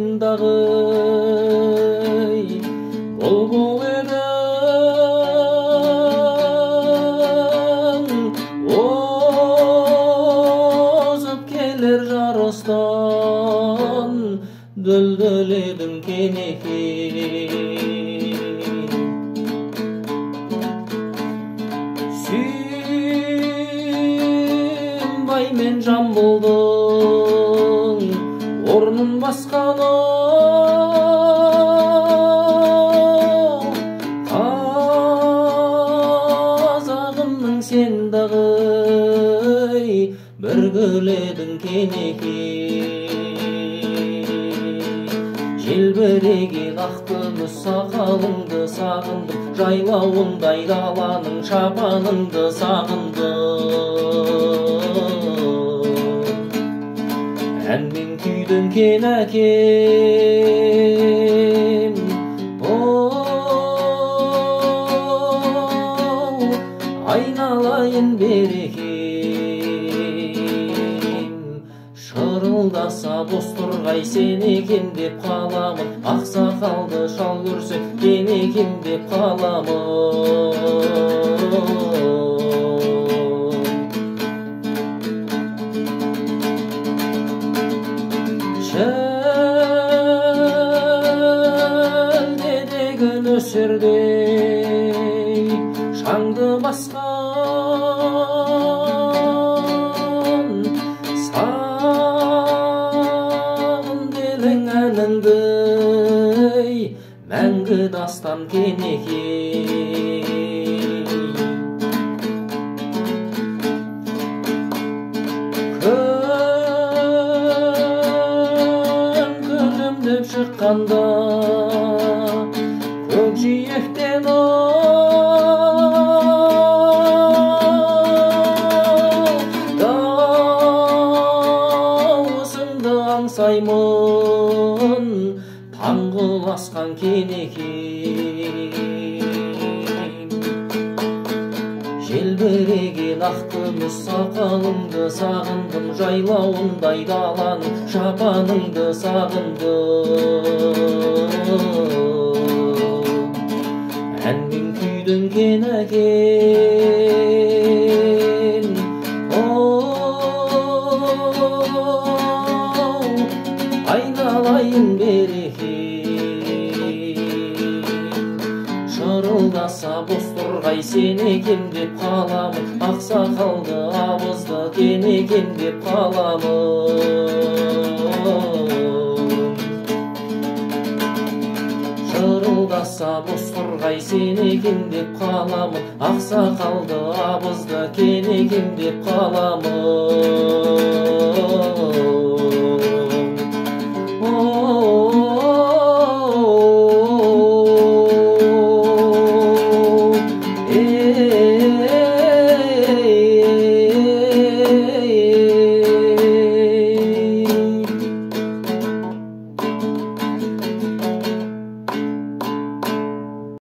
сен дағы бұлбұл едің озып келер жарыстан дүлдүл едің кенекей Сүйінбай мен жамбылдың орнын басқаны қазағымның сен дағы бір гүл едің кенекей желбіреген ақ күміс сақалыңды сағындым жайлауындай даланың шапаныңды сағындым әнмен күйдің кен әкем айналайын берекем шырылдаса бозторғай сен екен деп қаламын ақсақалды шал көрсе кен екен деп қаламын шілдедегі нөсердей шаңды басқан сағым делің әніңді мәңгі дастан кенекей күлімдеп шыққанда көкжиектен дауысыңды аңсаймын таңғыласқан кенекей желбіреген ақ күміс сақалыңды сағындым жайлауындай даланың шапаныңды сағындым әнмен күйдің кен әкем айналайын берекем шырылдаса бозторғай сен екен деп қаламын ақсақалды абызды кен екен деп қаламын шырылдаса бозторғай сен екен деп қаламын ақсақалды абызды кен екен деп қаламын